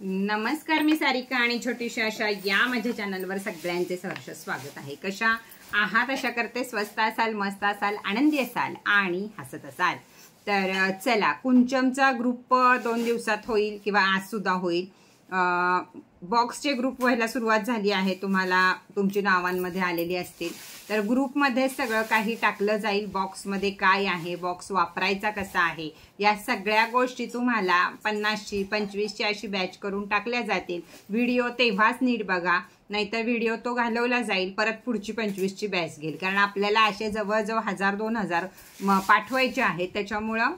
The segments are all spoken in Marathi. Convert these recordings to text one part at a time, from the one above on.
नमस्कार, मी सारिका आणि छोटीशी आशा या माझ्या चॅनलवर सगळ्यांचे सहर्ष स्वागत आहे। कशा आहात? आशा करते स्वस्त असाल, मस्त असाल, आनंदी असाल आणि हसत असाल। तर चला, कुंचमचा ग्रुप 2 दिवसात होईल किंवा आज सुद्धा होईल। बॉक्सचे ग्रुप व्हायला सुरुवात झाली आहे, तुम्हाला तुमची नावांमध्ये आलेली असतील। तर ग्रुपमध्ये सगळं काही टाकलं जाईल। बॉक्समध्ये काय आहे, बॉक्स वापरायचा कसा आहे, या सगळ्या गोष्टी तुम्हाला 50ची 25ची अशी बॅच करून टाकल्या जातील। व्हिडिओ तेव्हाच नीट बघा, नाहीतर व्हिडिओ तो घालवला जाईल, परत पुढची 25ची बॅच घेईल। कारण आपल्याला असे जवळजवळ 1000-2000 पाठवायचे आहेत, त्याच्यामुळे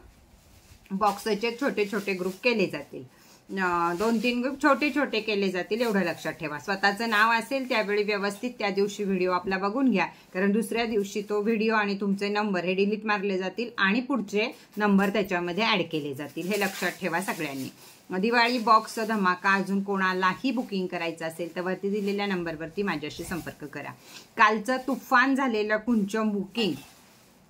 बॉक्सचे छोटे छोटे ग्रुप केले जातील। 2-3 ग्रुप छोटे छोटे केले जातील, एवढं लक्षात ठेवा। स्वतःचं नाव असेल त्यावेळी व्यवस्थित त्या दिवशी व्हिडिओ आपला बघून घ्या, कारण दुसऱ्या दिवशी तो व्हिडिओ आणि तुमचे नंबर हे डिलीट मारले जातील आणि पुढचे नंबर त्याच्यामध्ये ऍड केले जातील, हे लक्षात ठेवा सगळ्यांनी। दिवाळी बॉक्स धमाका अजून कोणालाही बुकिंग करायचं असेल तर वरती दिलेल्या नंबरवरती माझ्याशी संपर्क करा। कालचं तुफान झालेलं कुंचम बुकिंग,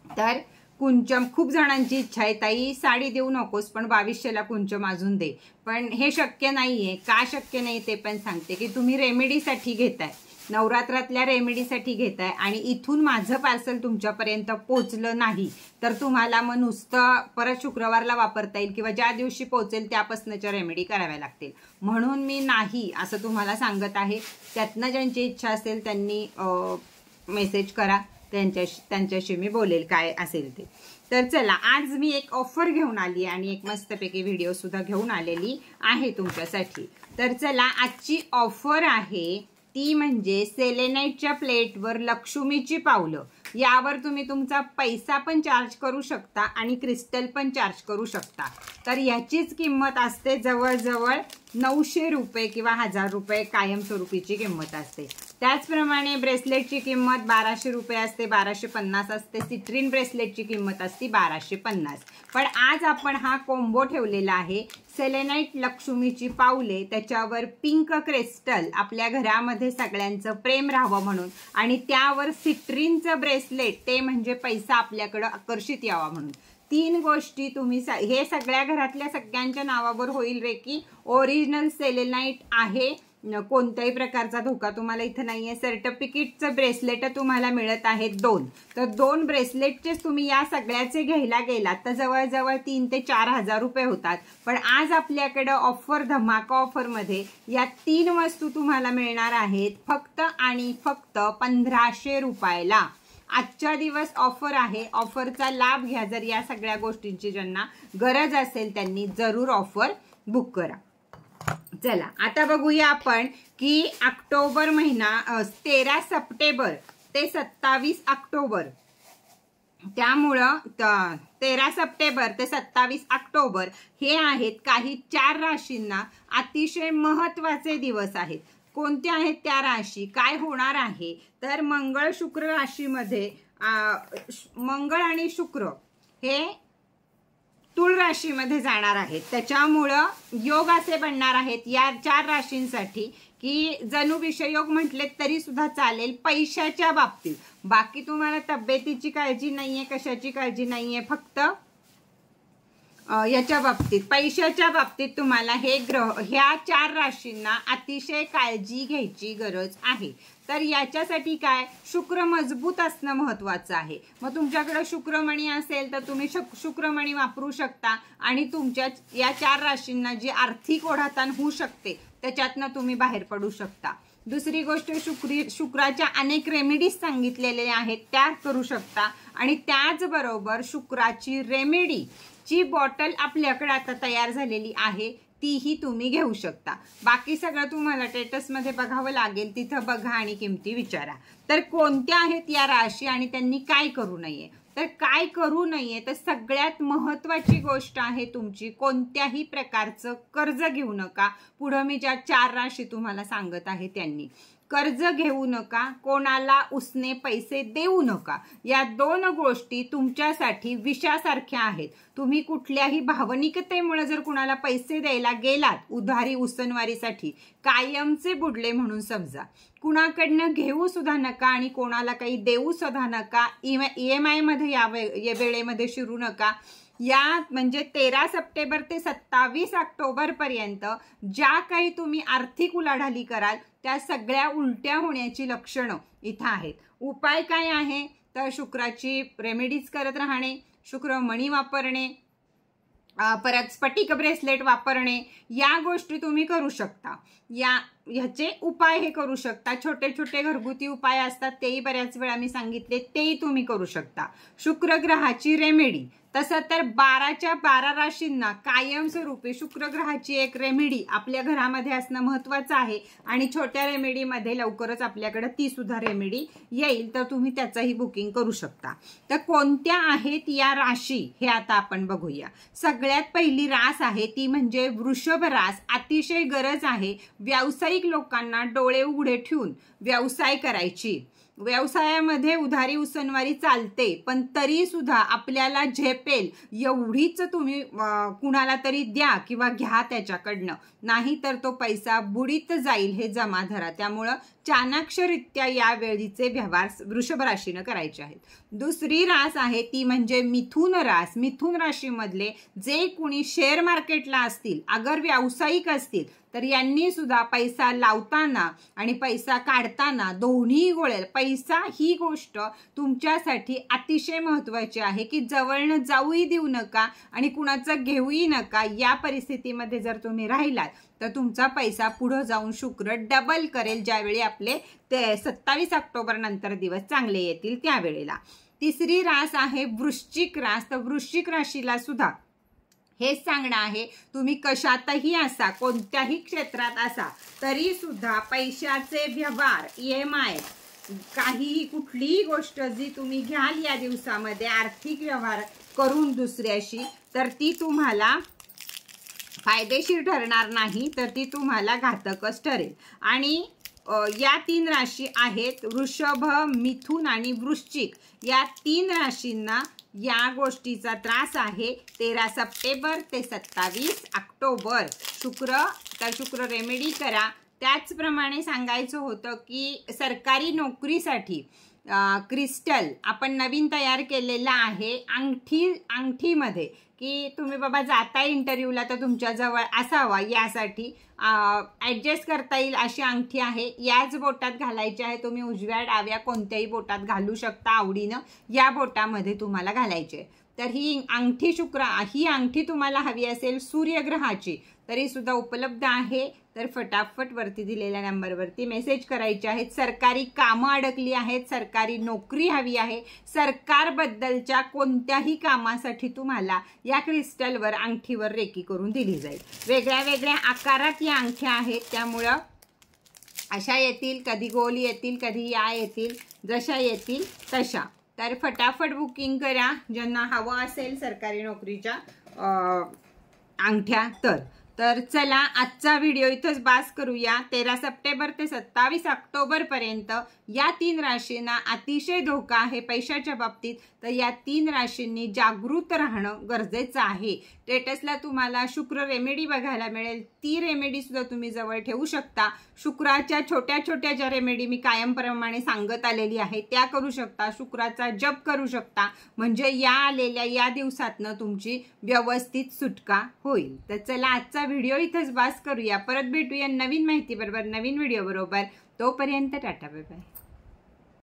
तर कुंचम खूप जणांची इच्छा आहे, ताई साडी देऊ नकोस पण 2200ला कुंचम अजून दे, पण हे शक्य नाहीये। का शक्य नाही ते पण सांगते, की तुम्ही रेमेडीसाठी घेताय, नवरात्रातल्या रेमेडीसाठी घेताय आणि इथून माझं पार्सल तुमच्यापर्यंत पोचलं नाही तर तुम्हाला मग नुसतं परत शुक्रवारला वापरता येईल किंवा ज्या दिवशी पोचेल त्यापासूनच्या रेमेडी कराव्या लागतील। म्हणून मी नाही असं तुम्हाला सांगत आहे। त्यातनं ज्यांची इच्छा असेल त्यांनी मेसेज करा, त्यांच्याशी मी बोलेल काय असेल ते। तर चला, आज मी एक ऑफर घेऊन आली आणि एक मस्तपैकी व्हिडिओ सुद्धा घेऊन आलेली आहे तुमच्यासाठी। तर चला, आजची ऑफर आहे ती म्हणजे सेलेनाइटच्या प्लेटवर लक्ष्मीची पावलं। यावर तुम्ही तुमचा पैसा पण चार्ज करू शकता आणि क्रिस्टल पण चार्ज करू शकता। तर याचीच किंमत असते जवळजवळ 900 रुपये किंवा 1000 रुपये कायमस्वरूपीची किंमत असते। त्याचप्रमाणे ब्रेसलेटची किंमत 1200 रुपये असते, 1250 असते। सिट्रीन ब्रेसलेटची किंमत असते 1250। पण आज आपण हा कोंबो ठेवलेला आहे, सेलेनाइट लक्ष्मीची पावले, त्याच्यावर पिंक क्रिस्टल, आपल्या घरामध्ये सगळ्यांचं प्रेम राहावं म्हणून, आणि त्यावर सिट्रीनचं ब्रेसलेट, ते म्हणजे पैसा आपल्याकडे आकर्षित यावा म्हणून। 3 गोष्टी तुम्ही हे सगळ्या घरातल्या सगळ्यांच्या नावावर होईल रे, की ओरिजिनल सेलेनाइट आहे, कोणत्याही प्रकारचा धोका तुम्हाला इथं नाहीये। सर्टिफिकेटचं ब्रेसलेट तुम्हाला मिळत आहेत 2, तर 2 ब्रेसलेटचेच तुम्ही या सगळ्याचे घ्यायला गेलात तर जवळजवळ 3 ते 4000 रुपये होतात। पण आज आपल्याकडे ऑफर, धमाका ऑफर मध्ये या 3 वस्तू तुम्हाला मिळणार आहेत फक्त आणि फक्त 1500 रुपयाला। आजच्या दिवस ऑफर आहे, ऑफरचा लाभ घ्या। जर या सगळ्या गोष्टींची ज्यांना गरज असेल त्यांनी जरूर ऑफर बुक करा। चला, आता बघूया आपण की ऑक्टोबर महिना 13 सप्टेंबर ते 27 ऑक्टोबर, त्यामुळं 13 सप्टेंबर ते 27 ऑक्टोबर हे आहेत काही 4 राशींना अतिशय महत्त्वाचे दिवस आहेत। कोणत्या आहेत त्या राशी, काय होणार आहे? तर मंगळ शुक्र राशीमध्ये मंगळ आणि शुक्र हे तुळ राशीमध्ये जाणार आहेत, त्याच्यामुळं योग असे बनणार आहेत या 4 राशींसाठी की जणू विषयोग म्हटले तरी सुद्धा चालेल पैशाच्या बाबतीत। बाकी तुम्हाला तब्येतीची काळजी नाहीये, कशाची काळजी नाहीये, फक्त याच्या बाबतीत, पैशाच्या बाबतीत तुम्हाला हे ग्रह, ह्या 4 राशींना अतिशय काळजी घ्यायची गरज आहे। तर याच्यासाठी काय, शुक्र मजबूत असणं महत्त्वाचं आहे। मग तुमच्याकडे शुक्रमणी असेल तर तुम्ही शुक्रमणी वापरू शकता आणि तुमच्या या 4 राशींना जी आर्थिक ओढाताण होऊ शकते त्याच्यातनं तुम्ही बाहेर पडू शकता। दुसरी गोष्ट, शुक्राच्या अनेक रेमेडीज सांगितलेल्या आहेत त्या करू शकता, आणि त्याचबरोबर शुक्राची रेमेडीची बॉटल आपल्याकडे आता तयार झालेली आहे, तीही तुम्ही घेऊ शकता। बाकी सगळं तुम्हाला स्टेटसमध्ये बघावं लागेल, तिथं बघा आणि किमती विचारा। तर कोणत्या आहेत या राशी आणि त्यांनी काय करू नये? तर काय करू नये, तर सगळ्यात महत्त्वाची गोष्ट आहे तुमची कोणत्याही प्रकारचं कर्ज घेऊ नका। पुढं मी ज्या 4 राशी तुम्हाला सांगत आहे त्यांनी कर्ज घेऊ नका, कोणाला उसने पैसे देऊ नका। या 2 गोष्टी तुमच्यासाठी विषासारख्या आहेत। तुम्ही कुठल्याही भावनिकतेमुळे जर कुणाला पैसे द्यायला गेलात, उधारी उसनवारीसाठी, कायमचे बुडले म्हणून समजा। कुणाकडनं घेऊ सुद्धा नका आणि कोणाला काही देऊ सुद्धा नका। EMI मध्ये या वेळेमध्ये शिरू नका। या म्हणजे 13 सप्टेंबर ते 27 ऑक्टोबर पर्यंत ज्या काही तुम्ही आर्थिक उलाढाली कराल त्या सगळ्या उलट्या होण्याची लक्षणं इथं आहेत. उपाय काय आहे तर शुक्राची रेमेडीज करत राहणे, शुक्र मणी वापरणे, परत स्फटिक ब्रेसलेट वापरणे, या गोष्टी तुम्ही करू शकता. ह्याचे उपाय हे करू शकता. छोटे छोटे घरगुती उपाय असतात तेही बऱ्याच वेळा मी सांगितले, तेही तुम्ही करू शकता. शुक्र ग्रहाची रेमेडी तसं तर 12च्या 12 राशींना कायमस्वरूपी शुक्र ग्रहाची एक रेमेडी आपल्या घरामध्ये असणं महत्त्वाचं आहे आणि छोट्या रेमेडीमध्ये लवकरच आपल्याकडे ती सुद्धा रेमेडी येईल, तर तुम्ही त्याचंही बुकिंग करू शकता. तर कोणत्या आहेत या राशी हे आता आपण बघूया. सगळ्यात पहिली रास आहे ती म्हणजे वृषभ रास. अतिशय गरज आहे व्यावसायिक लोकांना डोळे उघडे ठेवून व्यवसाय करायची. व्यवसायामध्ये उधारी उसनवारी चालते, पण तरी सुद्धा आपल्याला झेपेल एवढीच तुम्ही कुणाला तरी द्या किंवा घ्या त्याच्याकडनं, नाही तर तो पैसा बुडीत जाईल हे जमा धरा. त्यामुळं चाणाक्षरित्या या वेळीचे व्यवहार वृषभ राशीनं करायचे आहेत. दुसरी रास आहे ती म्हणजे मिथुन रास. मिथुन राशीमधले जे कुणी शेअर मार्केटला असतील, अगर व्यावसायिक असतील, तर यांनी सुद्धा पैसा लावताना आणि पैसा काढताना दोन्ही गोळेल. पैसा ही गोष्ट तुमच्यासाठी अतिशय महत्त्वाची आहे की जवळनं जाऊही देऊ नका आणि कुणाचं घेऊही नका. या परिस्थितीमध्ये जर तुम्ही राहिलात तर तुमचा पैसा पुढे जाऊन शुक्र डबल करेल ज्यावेळी आपले 27 ऑक्टोबर नंतर दिवस चांगले येतील त्यावेळेला. तिसरी रास आहे वृश्चिक रास. तर वृश्चिक राशीला सुद्धा हेच सांगणं आहे, तुम्ही कशातही असा, कोणत्याही क्षेत्रात असा, तरी सुद्धा पैशाचे व्यवहार, EMI, काहीही कुठलीही गोष्ट जी तुम्ही घ्याल या दिवसामध्ये आर्थिक व्यवहार करून दुसऱ्याशी, तर ती तुम्हाला फायदेशीर ठरणार नाही, तर ती तुम्हाला घातकच ठरेल. आणि या 3 राशी आहेत वृषभ, मिथुन आणि वृश्चिक. या 3 राशींना या गोष्टीचा त्रास आहे 13 सप्टेंबर ते 27 ऑक्टोबर. शुक्र रेमेडी करा. त्याचप्रमाणे सांगायचं होतं की सरकारी नोकरीसाठी क्रिस्टल आपण नवीन तयार केलेला आहे अंगठीमध्ये, की तुम्ही बाबा जाता इंटरव्ह्यूला तर तुमच्याजवळ असावा, यासाठी ॲडजस्ट करता येईल अशी अंगठी आहे. याच बोटात घालायची आहे. तुम्ही उजव्या डाव्या कोणत्याही बोटात घालू शकता आवडीनं. या बोटामध्ये तुम्हाला घालायचे. तर ही अंगठी तुम्हाला हवी असेल सूर्यग्रहाची तरी सुद्धा उपलब्ध आहे. तर फटाफट वरती दिलेल्या नंबरवरती मेसेज करायचे आहेत. सरकारी कामं अडकली आहेत, सरकारी नोकरी हवी आहे, सरकारबद्दलच्या कोणत्याही कामासाठी तुम्हाला या क्रिस्टलवर अंगठीवर रेकी करून दिली जाईल. वेगळ्या वेगळ्या आकारात या अंगठ्या आहेत, त्यामुळं अशा येतील, कधी गोल येतील, कधी या येतील, जशा येतील तशा. तर फटाफट बुकिंग करा ज्यांना हवं असेल सरकारी नोकरीच्या अंगठ्या. तर चला आजचा व्हिडिओ इथंच बास करूया. 13 सप्टेंबर ते 27 ऑक्टोबर पर्यंत या 3 राशींना अतिशय धोका आहे पैशाच्या बाबतीत. तर या 3 राशींनी जागृत राहणं गरजेचं आहे. स्टेटसला तुम्हाला शुक्र रेमेडी बघायला मिळेल. ती रेमेडी सुद्धा तुम्ही जवळ ठेवू शकता. शुक्राच्या छोट्या छोट्या ज्या रेमेडी मी कायमप्रमाणे सांगत आलेली आहे त्या करू शकता. शुक्राचा जप करू शकता, म्हणजे या आलेल्या या दिवसातनं तुमची व्यवस्थित सुटका होईल. तर चला आजचा व्हिडिओ इथंच बास करूया. परत भेटूया नवीन माहिती बरोबर, नवीन व्हिडिओ बरोबर. तोपर्यंत टाटा बाय बाय.